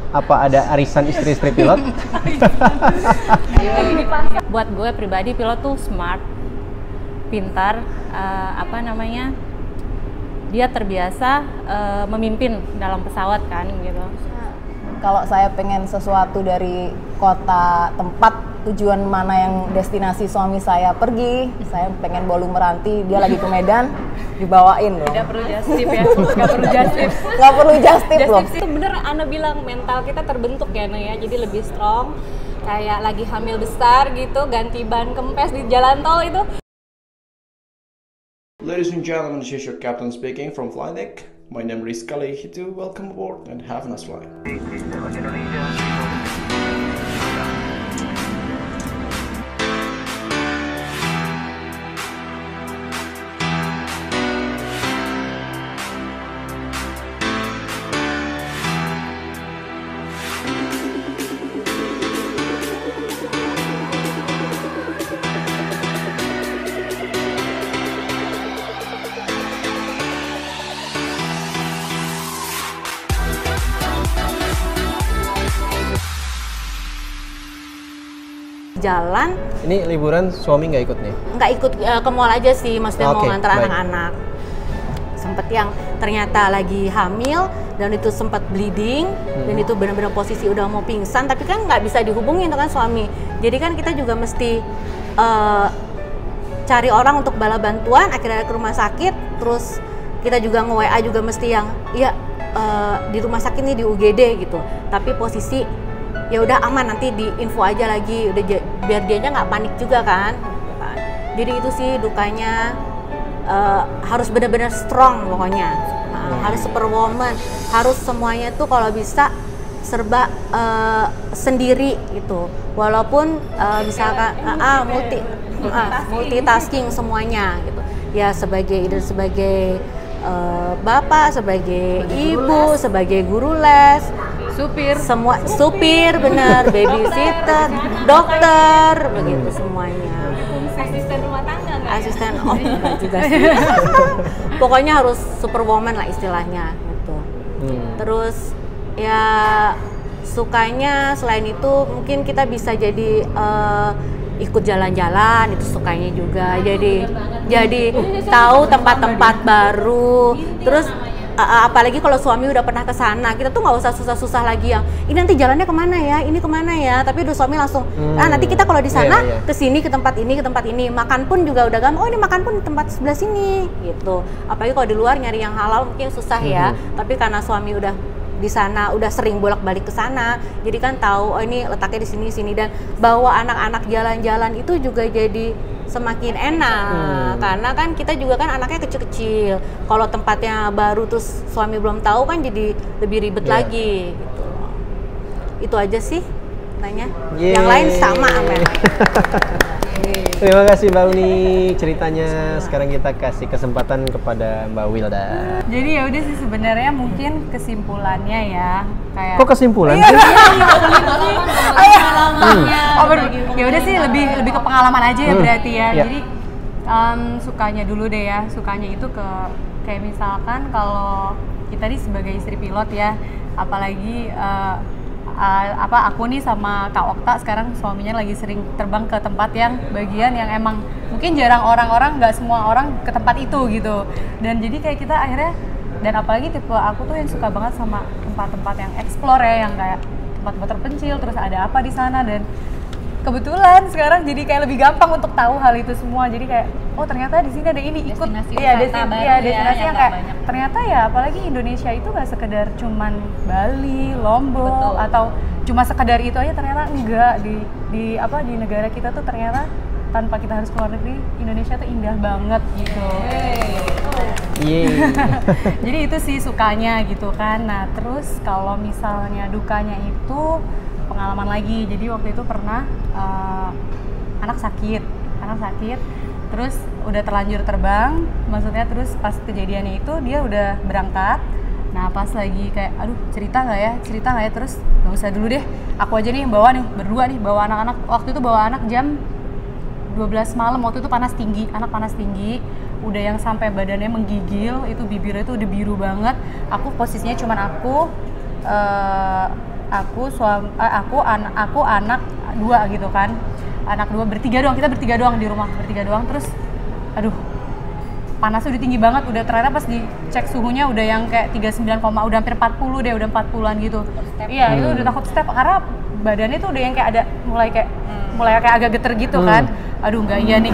Apa ada arisan istri-istri pilot? Buat gue pribadi, pilot tuh smart, pintar, dia terbiasa memimpin dalam pesawat kan gitu. Kalau saya pengen sesuatu dari kota tempat tujuan mana yang destinasi suami saya pergi, saya pengen Bolu Meranti, dia lagi ke Medan, dibawain loh. Tidak perlu just tip ya, nggak perlu just tip. Nggak perlu just tip loh. Itu bener Ana bilang, mental kita terbentuk ya Ana ya, jadi lebih strong. Kayak lagi hamil besar gitu, ganti ban kempes di jalan tol itu. Ladies and gentlemen, this is your captain speaking from Flydeck. My name is Rizky Hitu. Welcome aboard and have a nice flight. Jalan. Ini liburan suami nggak ikut nih? Nggak ikut ke mall aja sih, maksudnya mau Oke, nganter baik. anak-anak. Sempet yang ternyata lagi hamil dan itu sempat bleeding dan itu benar-benar posisi udah mau pingsan, tapi kan nggak bisa dihubungin itu kan suami. Jadi kan kita juga mesti cari orang untuk bala bantuan, akhirnya ke rumah sakit, terus kita juga nge-WA juga mesti yang di rumah sakit nih di UGD gitu. Tapi posisi ya udah aman, nanti di info aja lagi, udah biar dianya nggak panik juga kan. Jadi itu sih dukanya, harus benar-benar strong pokoknya, harus superwoman, harus semuanya tuh kalau bisa serba sendiri gitu, walaupun misalkan multitasking semuanya gitu ya, sebagai bapak, sebagai ibu, sebagai guru les, supir bener, babysitter, dokter, begitu semuanya. Asisten rumah tangga nggak? Asisten, enggak juga sih. Pokoknya harus superwoman lah istilahnya gitu. Terus ya sukanya selain itu mungkin kita bisa jadi ikut jalan-jalan, itu sukanya juga. Jadi tahu tempat-tempat baru. Terus apalagi kalau suami udah pernah ke sana, kita tuh nggak usah susah-susah lagi yang ini nanti jalannya kemana ya, ini kemana ya, tapi udah suami langsung nanti kita kalau di sana ke sini, ke tempat ini, makan pun juga udah gampang, oh ini makan pun di tempat sebelah sini gitu. Apalagi kalau di luar nyari yang halal mungkin susah ya, tapi karena suami udah di sana, udah sering bolak-balik ke sana, jadi kan tahu oh ini letaknya di sini dan bawa anak-anak jalan-jalan itu juga jadi semakin enak, karena kan kita juga kan anaknya kecil-kecil. Kalau tempatnya baru terus suami belum tahu kan jadi lebih ribet lagi gitu. Itu aja sih nanya. Yang lain sama Amen. Terima kasih Mbak Uni ceritanya. Sekarang kita kasih kesempatan kepada Mbak Wilda. Jadi ya udah sih sebenarnya mungkin kesimpulannya ya kayak. Kok kesimpulan? Ya udah sih lebih ke pengalaman aja ya berarti ya. Jadi sukanya dulu deh ya. Sukanya itu ke kayak misalkan kalau kita nih sebagai istri pilot ya, apalagi aku nih sama Kak Okta sekarang suaminya lagi sering terbang ke tempat yang bagian yang emang mungkin jarang orang-orang, nggak semua orang ke tempat itu gitu. Dan jadi kayak kita akhirnya, dan apalagi tipe aku tuh yang suka banget sama tempat-tempat yang explore ya, yang kayak tempat-tempat terpencil, terus ada apa di sana, dan kebetulan sekarang jadi kayak lebih gampang untuk tahu hal itu semua. Jadi kayak oh ternyata di sini ada ini, ikut destinasi yang kayak ternyata ya, apalagi Indonesia itu nggak sekedar cuman Bali, Lombok atau cuma sekedar itu aja, ternyata enggak di negara kita tuh ternyata tanpa kita harus keluar negeri, Indonesia tuh indah banget gitu. Jadi itu sih sukanya gitu kan. Nah terus kalau misalnya dukanya itu pengalaman lagi. Jadi waktu itu pernah anak sakit, terus udah terlanjur terbang, maksudnya terus pas kejadiannya itu dia udah berangkat. Nah pas lagi kayak aduh cerita nggak ya, terus nggak usah dulu deh, aku aja nih bawa nih, berdua nih bawa anak-anak. Waktu itu bawa anak jam 12 malam, waktu itu panas tinggi, udah yang sampai badannya menggigil, itu bibirnya itu udah biru banget. Aku posisinya cuman aku, aku anak 2 gitu kan, anak 2 bertiga doang di rumah, terus aduh panasnya udah tinggi banget, udah ternyata pas dicek suhunya udah yang kayak 39, udah hampir 40 deh, udah 40-an gitu. Iya, itu udah takut step karena badannya tuh udah yang kayak ada mulai kayak agak geter gitu kan. Aduh nggak iya nih,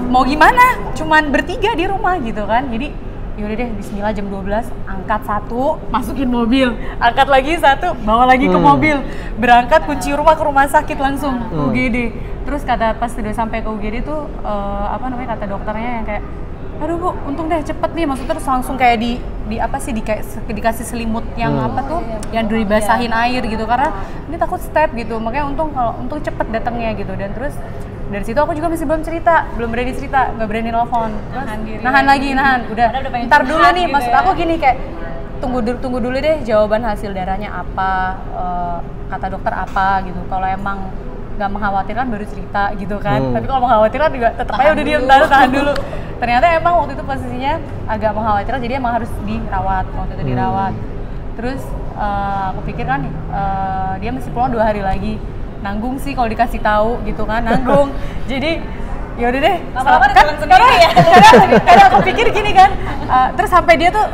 mau gimana? Cuman bertiga di rumah gitu kan. Jadi yaudah deh, bismillah jam 12 angkat 1, masukin mobil, angkat lagi 1, bawa lagi ke mobil, berangkat kunci rumah ke rumah sakit langsung UGD. Terus pas sudah sampai ke UGD tuh kata dokternya yang kayak, aduh Bu, untung deh cepet nih, maksudnya terus langsung kayak dikasih selimut yang yang dibasahin air gitu, karena ini takut step gitu, makanya untung cepet datangnya gitu. Dan terus dari situ aku juga masih belum berani cerita, nggak berani nelfon, nahan, udah ntar dulu nih gitu. Maksud aku gini kayak tunggu dulu deh jawaban hasil darahnya apa, kata dokter apa gitu. Kalau emang nggak mengkhawatirkan baru cerita gitu kan. Tapi kalau mengkhawatirkan juga tetap aja udah diem, tahan dulu. Ternyata emang waktu itu posisinya agak mengkhawatirkan, jadi emang harus dirawat. Waktu itu dirawat. Terus aku pikir kan dia mesti pulang 2 hari lagi. Nanggung sih kalau dikasih tahu gitu kan, nanggung. Jadi ya udah deh. Lama-lama kan sendiri ya. Karena aku pikir gini kan. Terus sampai dia tuh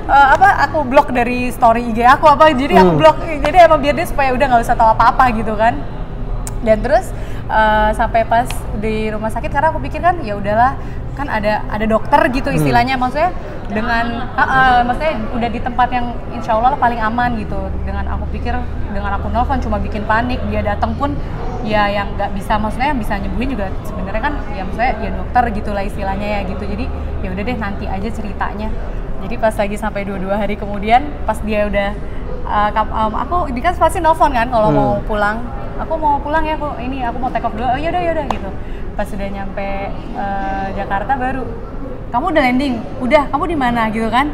aku blok dari story IG aku jadi aku blok. Jadi emang biar dia supaya udah nggak usah tahu apa-apa gitu kan. Dan terus sampai pas di rumah sakit, karena aku pikir kan ya udahlah, kan ada dokter gitu istilahnya, maksudnya dengan maksudnya udah di tempat yang insya Allah paling aman gitu. Dengan aku pikir dengan aku nelfon cuma bikin panik, dia datang pun ya yang nggak bisa, maksudnya yang bisa nyembuhin juga sebenarnya kan ya maksudnya ya dokter gitulah istilahnya ya gitu. Jadi ya udah deh nanti aja ceritanya. Jadi pas lagi sampai 2 hari kemudian, pas dia udah aku dia kan pasti nelfon kan kalau mau pulang. Aku mau pulang ya, aku mau take off dulu. Oh yaudah gitu. Pas sudah nyampe Jakarta baru, kamu udah landing? Udah, kamu di mana gitu kan?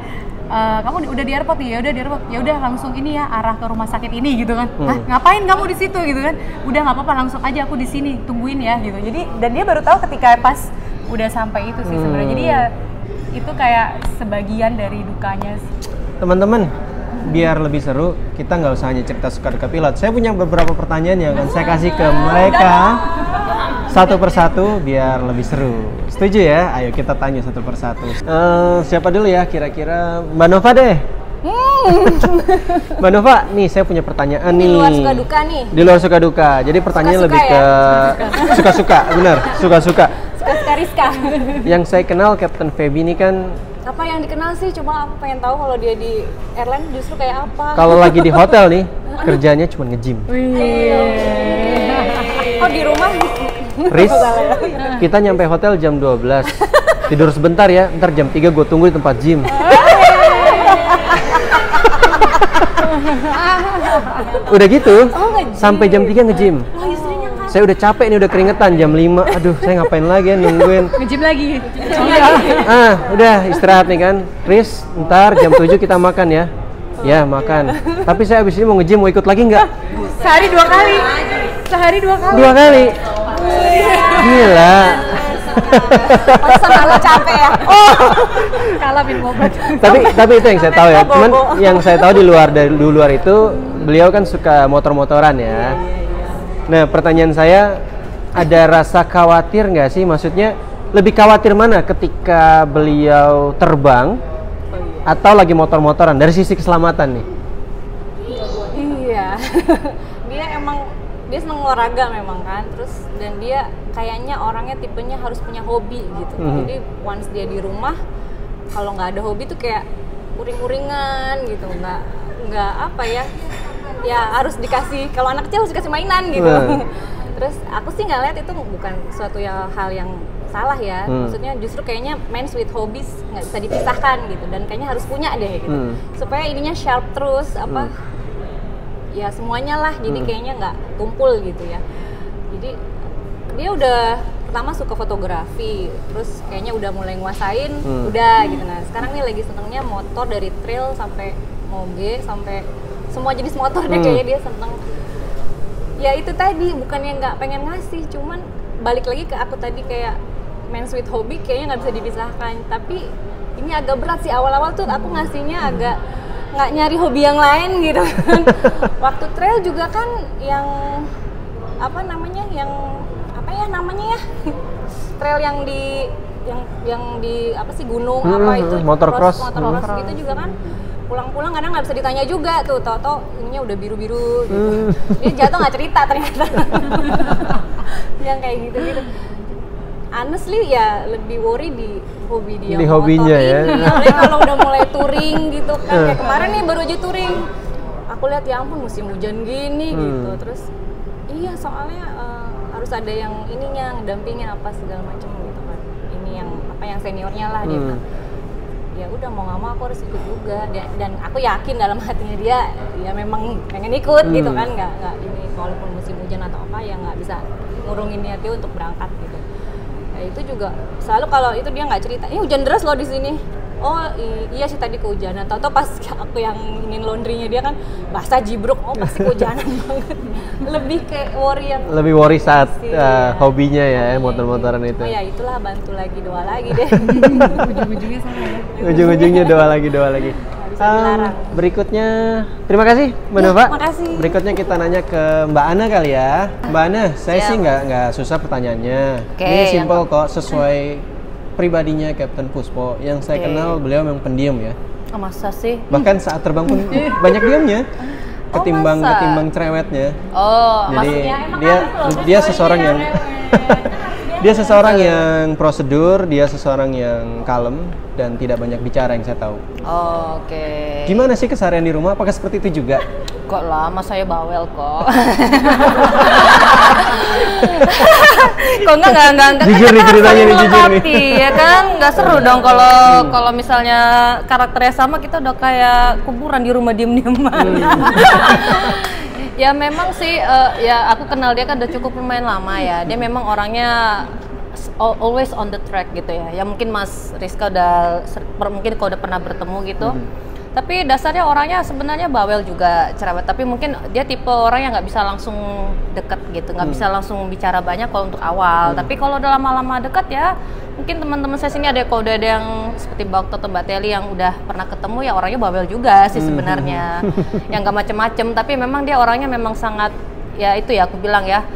Kamu udah di airport? Ya udah di airport. Ya udah langsung ini ya, arah ke rumah sakit ini gitu kan. Hah, ngapain kamu di situ gitu kan? Udah nggak apa-apa, langsung aja aku di sini, tungguin ya gitu. Jadi dan dia baru tahu ketika pas udah sampai itu sih sebenarnya. Jadi ya itu kayak sebagian dari dukanya sih. Teman-teman, biar lebih seru, kita nggak usah hanya cerita suka duka pilot. Saya punya beberapa pertanyaan yang akan saya kasih ke mereka satu persatu biar lebih seru. Setuju ya? Ayo kita tanya satu persatu. Siapa dulu ya? Kira-kira Mbak Nova deh. Mbak Nova, nih saya punya pertanyaan nih. Di luar suka duka nih. Di luar suka duka. Jadi pertanyaannya lebih ke suka-suka, benar? Suka-suka. Suka Rizka. Yang saya kenal Captain Feby ini kan apa yang dikenal sih, cuma aku pengen tahu kalau dia di airline justru kayak apa. kalau lagi di hotel nih, kerjanya cuma nge-gym. Oh di rumah? Riz, kita nyampe hotel jam 12. Tidur sebentar ya, ntar jam 3 gue tunggu di tempat gym. Udah gitu, sampai jam 3 nge-gym. Saya udah capek nih, udah keringetan jam 5. Aduh, saya ngapain lagi ya, nungguin. Nge-gym lagi. Udah istirahat nih kan. Riz, ntar jam 7 kita makan ya. Ya, makan. Tapi saya abis ini mau nge-gym, mau ikut lagi nggak? Sehari 2 kali. 2 kali. Gila. Masa malah capek ya? Kalah minum obat. tapi itu yang saya tahu ya. Cuman yang saya tahu di luar itu beliau kan suka motor-motoran ya. Nah, pertanyaan saya, ada rasa khawatir nggak sih? Maksudnya lebih khawatir mana, ketika beliau terbang atau lagi motor-motoran dari sisi keselamatan nih? Iya. Dia seneng olahraga memang kan, terus dan dia kayaknya orangnya tipenya harus punya hobi gitu. Jadi once dia di rumah, kalau nggak ada hobi tuh kayak uring-uringan gitu, nggak apa ya harus dikasih, kalau anak kecil harus dikasih mainan gitu. Terus aku sih nggak lihat itu bukan suatu hal yang salah ya. Maksudnya justru kayaknya mains with hobbies nggak bisa dipisahkan gitu, dan kayaknya harus punya deh gitu, supaya ininya sharp terus ya semuanya lah, jadi kayaknya nggak tumpul gitu ya. Jadi dia udah pertama suka fotografi, terus kayaknya udah mulai nguasain, udah gitu. Nah sekarang nih lagi senengnya motor, dari trail sampai moge sampai semua jenis motor deh, kayaknya dia seneng. Ya itu tadi, bukannya nggak pengen ngasih, cuman balik lagi ke aku tadi, kayak main with hobby kayaknya nggak bisa dipisahkan. Tapi ini agak berat sih, awal-awal tuh aku ngasihnya agak nggak nyari hobi yang lain gitu kan. Waktu trail juga kan yang apa namanya trail yang di apa sih gunung apa itu motocross gitu juga kan, pulang-pulang kadang nggak bisa ditanya juga tuh, tau ininya udah biru-biru gitu. Dia jatuh nggak cerita ternyata. Yang kayak gitu honestly ya lebih worry di hobi dia, di hobinya ya. Apalagi kalau udah mulai touring gitu kan, kayak kemarin nih baru aja touring, aku lihat ya ampun musim hujan gini gitu, terus iya soalnya harus ada yang ininya ngedampingin apa segala macam gitu kan, ini yang seniornya lah dia bilang. Ya udah mau nggak mau aku harus ikut juga, dan aku yakin dalam hatinya dia ya memang pengen ikut gitu kan, nggak ini walaupun musim hujan atau apa ya nggak bisa ngurungin niatnya untuk berangkat gitu. Ya itu juga selalu kalau itu dia nggak cerita, ini hujan deras loh di sini. Oh iya sih tadi kehujanan, tau pas aku yang ingin laundrynya dia kan basah jibruk, oh pasti kehujanan banget. Lebih kayak lebih worry saat hobinya ya, motor-motoran itu. Oh ya itulah, bantu lagi, doa lagi deh. Ujung-ujungnya sama ya. Ujung-ujungnya doa lagi. Berikutnya, terima kasih Mbak Nova. Makasih. Berikutnya kita nanya ke Mbak Ana kali ya. Mbak Ana, saya sih nggak susah pertanyaannya. Ini simple kok, sesuai pribadinya Kapten Puspo. Yang saya kenal beliau memang pendiam ya. Oh, masa sih? Bahkan saat terbang pun banyak diamnya. Ketimbang cerewetnya. Oh, jadi dia seseorang yang dia seseorang yang prosedur, dia seseorang yang kalem dan tidak banyak bicara yang saya tahu. Oh, oke. Gimana sih keseharian di rumah? Apakah seperti itu juga? Kok lama saya bawel kok. Kok enggak jujur nih ceritanya nih, jujur nih. Ya kan nggak seru dong kalau misalnya karakternya sama, kita udah kayak kuburan di rumah diem-dieman. Ya memang sih ya aku kenal dia kan udah cukup lumayan lama ya. Dia memang orangnya always on the track gitu ya. Ya mungkin Mas Rizka mungkin kalau udah pernah bertemu gitu. Tapi dasarnya orangnya sebenarnya bawel juga, cerewet. Tapi mungkin dia tipe orang yang nggak bisa langsung deket gitu, nggak bisa langsung bicara banyak kalau untuk awal. Tapi kalau udah lama-lama deket ya, mungkin teman-teman saya sini ada kalau udah ada yang seperti Mbak Okto atau Mbak Teli yang udah pernah ketemu ya orangnya bawel juga sih sebenarnya. Yang nggak macem-macem, tapi memang dia orangnya memang sangat ya itu ya aku bilang ya.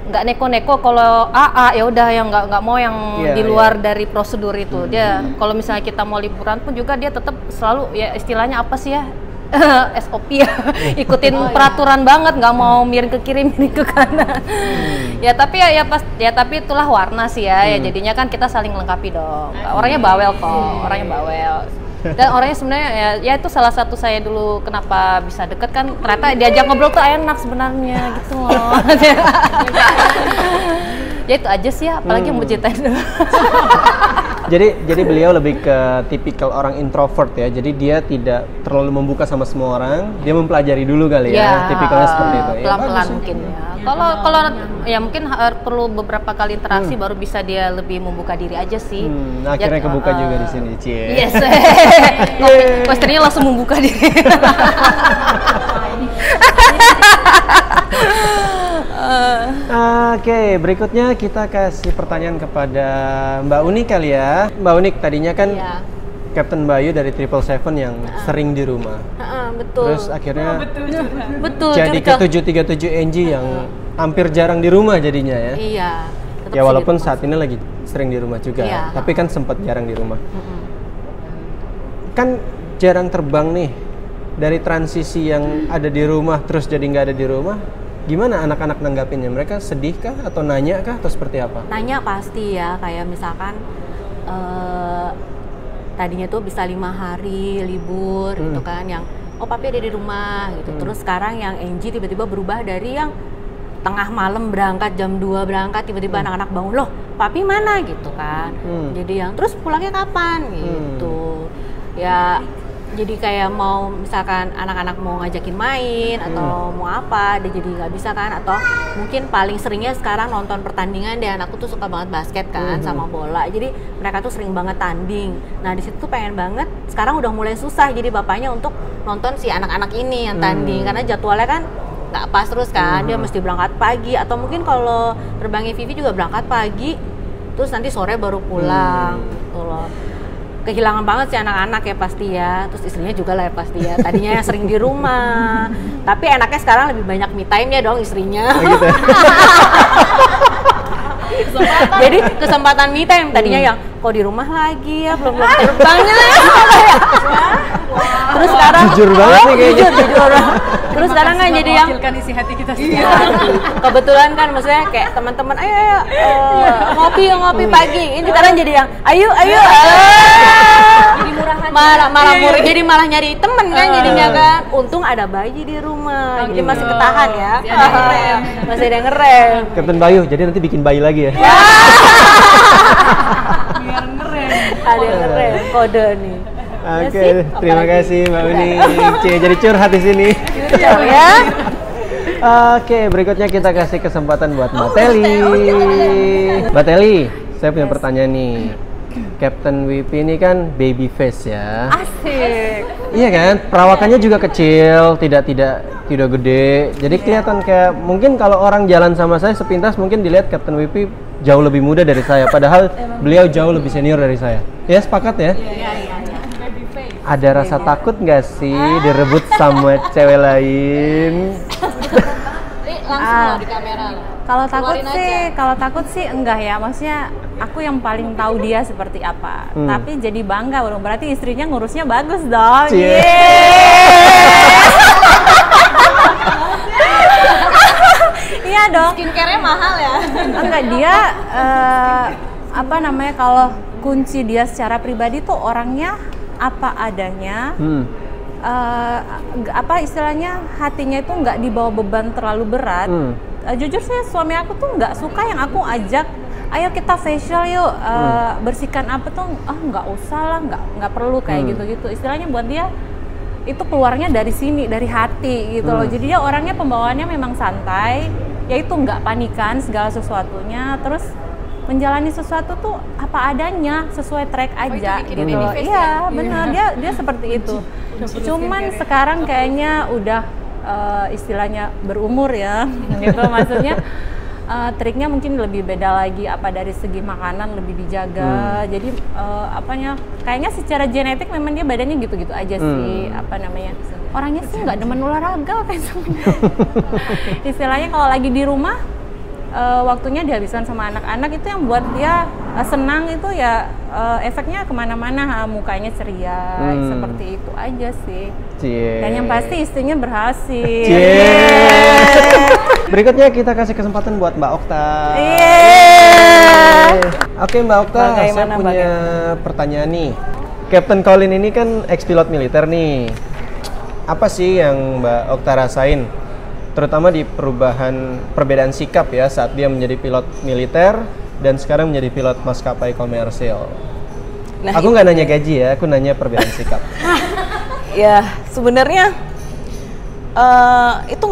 Nggak neko-neko, kalau AA ya udah yang nggak mau yang di luar dari prosedur itu. Dia kalau misalnya kita mau liburan pun juga dia tetap selalu ya istilahnya apa sih ya SOP ya, ikutin peraturan banget, nggak mau miring ke kiri miring ke kanan. Ya tapi tapi itulah warna sih ya. Ya jadinya kan kita saling melengkapi dong. Orangnya bawel kok, orangnya bawel. Dan orangnya sebenarnya ya itu salah satu saya dulu kenapa bisa deket kan, ternyata diajak ngobrol tuh enak sebenarnya gitu loh. Ya itu aja sih ya, apalagi mau ceritain dulu. Jadi beliau lebih ke tipikal orang introvert ya. Jadi dia tidak terlalu membuka sama semua orang. Dia mempelajari dulu kali ya. Tipikalnya seperti itu. Pelan-pelan mungkin ya. Kalau ya mungkin perlu beberapa kali interaksi baru bisa dia lebih membuka diri aja sih. Akhirnya kebuka juga di sini, Cie. Yes. Pastinya langsung membuka diri. Oke, berikutnya kita kasih pertanyaan kepada Mbak Unik kali ya. Mbak Unik, tadinya kan Kapten Bayu dari 777 yang sering di rumah. Betul. Terus akhirnya betul jadi ke 737 NG yang hampir jarang di rumah jadinya ya. Iya. Ya walaupun saat ini lagi sering di rumah juga, tapi kan sempat jarang di rumah. Kan jarang terbang nih, dari transisi yang ada di rumah terus jadi nggak ada di rumah. Gimana anak-anak nanggapinnya? Mereka sedih kah atau nanya kah atau seperti apa? Nanya pasti ya, kayak misalkan tadinya tuh bisa 5 hari libur gitu kan, yang oh papi ada di rumah gitu. Terus sekarang yang NG tiba-tiba berubah dari yang tengah malam berangkat, jam 2 berangkat, tiba-tiba anak-anak bangun, loh papi mana gitu kan. Jadi yang terus pulangnya kapan gitu. Ya jadi kayak mau misalkan anak-anak mau ngajakin main atau mau apa, dia jadi nggak bisa kan. Atau mungkin paling seringnya sekarang nonton pertandingan, deh anakku tuh suka banget basket kan sama bola, jadi mereka tuh sering banget tanding. Nah di situ tuh pengen banget, sekarang udah mulai susah jadi bapaknya untuk nonton si anak-anak ini yang tanding, karena jadwalnya kan nggak pas terus kan, dia mesti berangkat pagi, atau mungkin kalau terbangnya Vivi juga berangkat pagi terus nanti sore baru pulang gitu loh. kehilangan banget sih anak-anak ya pasti ya, terus istrinya juga lah ya pasti ya. Tadinya yang sering di rumah, tapi enaknya sekarang lebih banyak me time ya dong istrinya. Gitu ya? Jadi kesempatan me time tadinya yang kok di rumah lagi ya, belum terbangnya. Terus sekarang Jujur banget nih kayaknya. jujur. Terus sekarang kan jadi yang mewakilkan isi hati kita sendiri. iya, kebetulan kan maksudnya kayak teman-teman ayo ngopi pagi. Ini sekarang jadi yang ayo. Jadi murah hati. Malah murid jadi malah nyari temen kan jadinya kan. Untung ada bayi di rumah. Jadi masih ketahan ya. Masih ada yang ngerem. Kapten Bayu, jadi nanti bikin bayi lagi ya? Biar keren. Ada yang ngerem kode nih. Oke, terima kasih Mbak Uni. Jadi curhat di sini. Ya. Oke, berikutnya kita kasih kesempatan buat Mbak Teli. Mbak Teli, saya punya pertanyaan nih. Captain WP ini kan baby face ya. Asik. Iya kan? Perawakannya juga kecil, tidak gede. Jadi kelihatan kayak mungkin kalau orang jalan sama saya sepintas mungkin dilihat Captain WP jauh lebih muda dari saya, padahal beliau jauh lebih senior dari saya. Ya, sepakat ya? Iya. Ada rasa takut nggak sih direbut sama cewek lain? Langsung loh di kamera loh. Kalau takut sih enggak ya, maksudnya aku yang paling tahu dia seperti apa. Tapi jadi bangga dong, berarti istrinya ngurusnya bagus dong. Cie. Iya dong. Skincare-nya mahal ya. Enggak, dia kalau kunci dia secara pribadi tuh orangnya apa adanya. Istilahnya hatinya itu nggak dibawa beban terlalu berat. Jujur saya suami aku tuh nggak suka yang aku ajak, ayo kita facial yuk, bersihkan apa tuh, nggak usah lah, nggak perlu kayak gitu. Istilahnya buat dia itu keluarnya dari sini, dari hati gitu loh. Jadi dia orangnya pembawaannya memang santai, yaitu nggak panikan segala sesuatunya, terus menjalani sesuatu tuh apa adanya, sesuai track aja gitu loh. Iya, benar, dia seperti itu. Cuman sekarang kayaknya udah istilahnya berumur ya, gitu maksudnya. Triknya mungkin lebih beda lagi, apa dari segi makanan lebih dijaga. Jadi kayaknya secara genetik memang dia badannya gitu-gitu aja sih. Orangnya sih nggak demen olahraga kayak istilahnya kalau lagi di rumah waktunya dihabiskan sama anak-anak, itu yang buat dia senang itu ya, efeknya kemana-mana, mukanya ceria, seperti itu aja sih. Dan yang pasti istrinya berhasil. Berikutnya kita kasih kesempatan buat Mbak Okta. Oke Mbak Okta, saya punya pertanyaan nih. Captain Colin ini kan ex-pilot militer nih. Apa sih yang Mbak Okta rasain? Terutama di perbedaan sikap ya saat dia menjadi pilot militer dan sekarang menjadi pilot maskapai komersil. Nah, aku nggak nanya gaji ya, aku nanya perbedaan sikap. Ya sebenarnya itu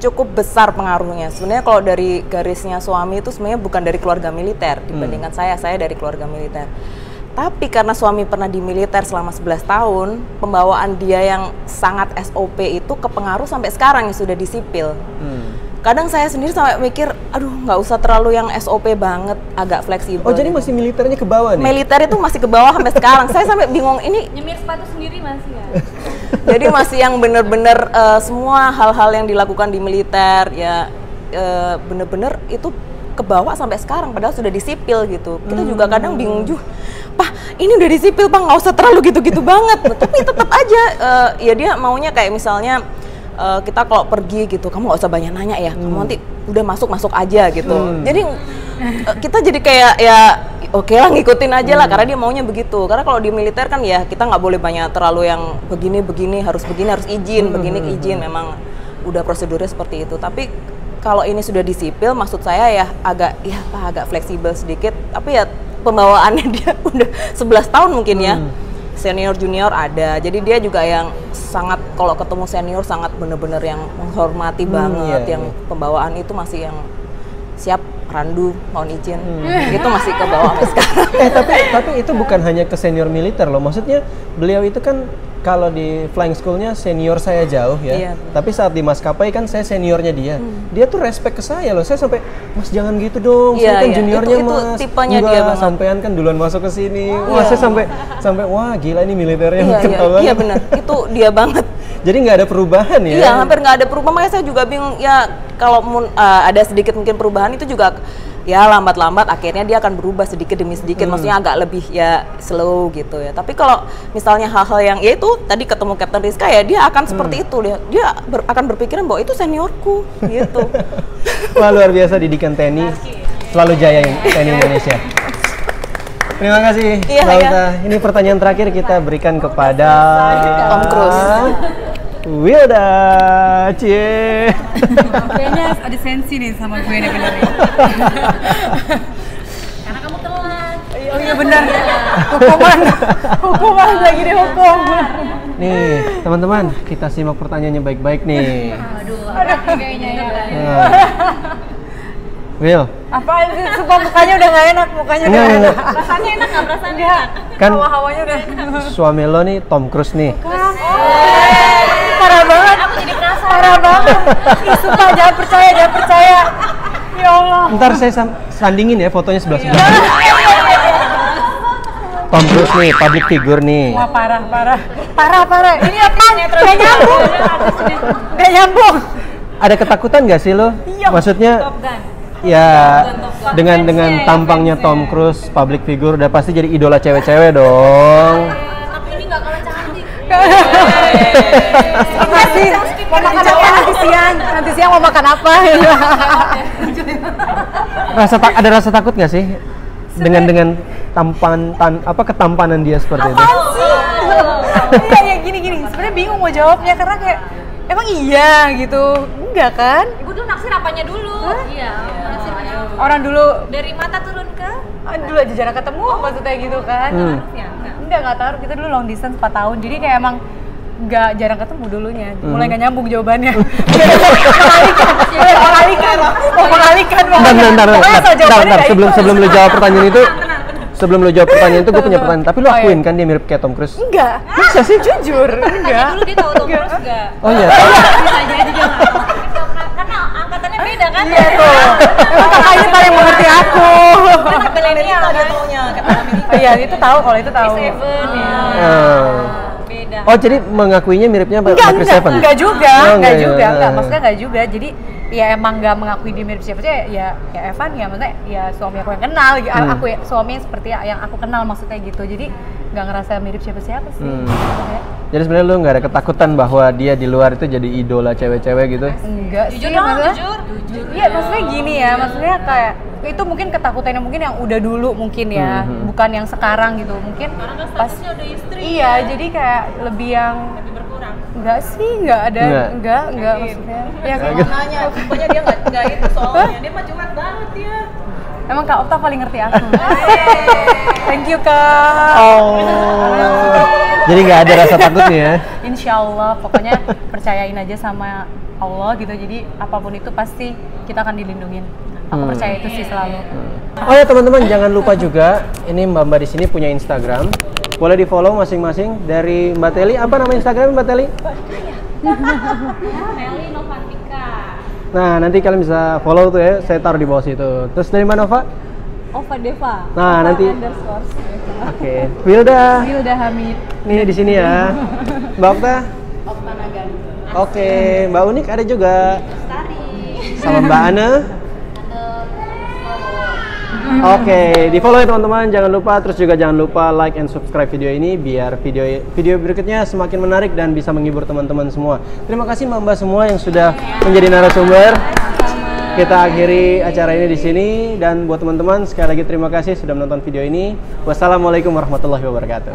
cukup besar pengaruhnya. Sebenarnya kalau dari garisnya suami itu sebenarnya bukan dari keluarga militer dibandingkan saya dari keluarga militer. Tapi karena suami pernah di militer selama 11 tahun, pembawaan dia yang sangat SOP itu kepengaruh sampai sekarang yang sudah di sipil. Kadang saya sendiri sampai mikir, aduh nggak usah terlalu yang SOP banget, agak fleksibel. Oh jadi masih militernya ke bawah nih? Militer itu masih ke bawah sampai sekarang. Saya sampai bingung, ini Nyemir sepatu sendiri masih ya? Jadi masih yang bener-bener semua hal-hal yang dilakukan di militer ya bener-bener itu kebawa sampai sekarang, padahal sudah di sipil gitu. Kita juga kadang bingung juga, Pak ini udah di sipil Pak, nggak usah terlalu gitu-gitu banget. Tapi tetap aja ya dia maunya kayak misalnya kita kalau pergi gitu, kamu nggak usah banyak nanya ya, kamu nanti udah masuk aja gitu. Jadi kita jadi kayak ya oke lah ngikutin aja lah, karena dia maunya begitu. Karena kalau di militer kan ya kita nggak boleh banyak terlalu yang begini harus izin, izin, memang udah prosedurnya seperti itu. Tapi kalau ini sudah di sipil, maksud saya ya agak fleksibel sedikit. Tapi ya pembawaannya dia udah 11 tahun mungkin ya. Senior junior ada, jadi dia juga yang sangat, kalau ketemu senior sangat bener-bener yang menghormati banget, yang pembawaan itu masih yang siap Randu, mohon izin. Itu masih ke bawah sampai sekarang. Tapi itu bukan hanya ke senior militer loh. Maksudnya beliau itu kan kalau di flying schoolnya senior saya jauh ya. Iya. Tapi saat di maskapai kan saya seniornya dia. Dia tuh respect ke saya loh. Saya sampai, "Mas jangan gitu dong. Iya, saya kan iya. juniornya Itu Mas." tipenya "Enggak, dia banget. sampean kan duluan masuk ke sini." Wah, saya sampai wah gila ini militernya Iya, kental iya, banget. iya benar. Itu dia banget. Jadi nggak ada perubahan ya? Iya, hampir nggak ada perubahan. Makanya saya juga bingung. Ya, kalau ada sedikit mungkin perubahan itu juga ya lambat-lambat akhirnya dia akan berubah sedikit demi sedikit. Maksudnya agak lebih ya slow gitu ya. Tapi kalau misalnya hal-hal yang ya itu tadi ketemu Captain Rizka ya dia akan seperti itu. Dia akan berpikiran bahwa itu seniorku gitu. Wah, luar biasa didikan TNI. Selalu jaya TNI Indonesia. Terima kasih, Iya, Mbak iya. Uta. Ini pertanyaan terakhir kita berikan kepada Tom Cruise. Wilda, cie. Kayaknya ada sensi nih sama gue nih bener ya. Karena kamu telat. Oh iya benar. Hukuman lagi dihukum. Nih, teman-teman, kita simak pertanyaannya baik-baik nih. Aduh, kayaknya ya. Nah. Will, Apaan sih? Sumpah mukanya udah gak enak, mukanya udah enggak, gak enak. enggak. Rasanya enak nggak? Rasanya enak. Kan Hawa-hawanya udah. suami lo nih Tom Cruise nih. Parah banget. Aku jadi penasaran. Parah banget. Ih, sumpah jangan percaya, jangan percaya. Ya Allah. Ntar saya sandingin ya fotonya sebelah-sebelah. Tom Cruise nih, public figure nih. Wah parah. Ini apaan? Gak nyambung. Gak nyambung. Ada ketakutan nggak sih lo? Iya. Maksudnya Top Gun. ya dengan tampangnya Tom Cruise public figure udah pasti jadi idola cewek-cewek dong. Tapi ini nggak kalah cantik. Apa sih? Mau makan apa nanti siang? Nanti siang mau makan apa? Ada rasa takut nggak sih dengan ketampanan dia seperti itu? Apaan sih? Iya gini. Sebenarnya bingung mau jawabnya karena kayak emang iya gitu. Enggak kan? Ibu tuh naksir apanya dulu? Iya, naksir apanya. Orang dulu Dari mata turun ke? dulu aja jarang ketemu maksudnya gitu kan. Nggak tahu, kita dulu long distance 4 tahun. Jadi kayak emang nggak jarang ketemu dulunya. Mulai nggak nyambung jawabannya. Mengalihkan. Bentar. Sebelum lu jawab pertanyaan itu, gue punya pertanyaan. Tapi lu akuin kan dia mirip kayak Tom Cruise? Enggak. Masa sih jujur? Enggak. Dulu dia tahu Tom Cruise nggak? Oh iya. Bisa jadi dia nggak tahu. Karena angkatannya beda kan? Iya tuh. Emang kakak ini paling mengerti aku. Anak milenial kan? Iya, itu tahu kalau itu tahu. Seven ya. Beda. Oh jadi mengakuinya miripnya Chris Evans? Enggak juga, Oh, enggak ya. juga, enggak, maksudnya enggak juga. Jadi ya emang enggak mengakui dia mirip siapa sih ya Evan ya, maksudnya ya suami aku yang kenal, aku ya suaminya seperti yang aku kenal maksudnya gitu. Jadi nggak ngerasa mirip siapa-siapa sih. Ya. Jadi sebenarnya lu nggak ada ketakutan bahwa dia di luar itu jadi idola cewek-cewek gitu? Enggak Jujur sih, dong, maksudnya. jujur. Iya, maksudnya gini ya, maksudnya kayak itu mungkin ketakutannya mungkin yang udah dulu mungkin ya, bukan yang sekarang gitu. Mungkin Karena kan pas statusnya udah istri. iya, jadi kayak lebih yang Lebih berkurang. enggak sih, enggak ada, enggak maksudnya. Ya kan. Nanya, pokoknya dia nggak itu soalnya. Dia mah curhat banget ya. Emang Kak Okta paling ngerti aku. Thank you Kak. Oh. Jadi nggak ada rasa takutnya ya? Insya Allah, pokoknya percayain aja sama Allah gitu. Jadi apapun itu pasti kita akan dilindungin. Aku percaya itu sih selalu. Oh ya teman-teman, jangan lupa juga ini mbak-mbak di sini punya Instagram. Boleh di follow masing-masing. Dari Mbak Teli, apa nama Instagram Mbak Teli? Meli Novantika. Nah nanti kalian bisa follow tuh ya, saya taruh di bawah situ. Terus dari mana Nova? Ova Deva. Nah nanti. Oke, Wilda. Wilda Hamid. Nih di sini ya. Mbak Okta? Okta Nagan. Oke, Mbak Unik ada juga. Sama Mbak Ana. Oke, di follow ya teman-teman, jangan lupa. Terus juga jangan lupa like and subscribe video ini biar video berikutnya semakin menarik dan bisa menghibur teman-teman semua. Terima kasih mbak-mbak semua yang sudah menjadi narasumber. Kita akhiri acara ini di sini, dan buat teman-teman sekali lagi terima kasih sudah menonton video ini. Wassalamualaikum warahmatullahi wabarakatuh.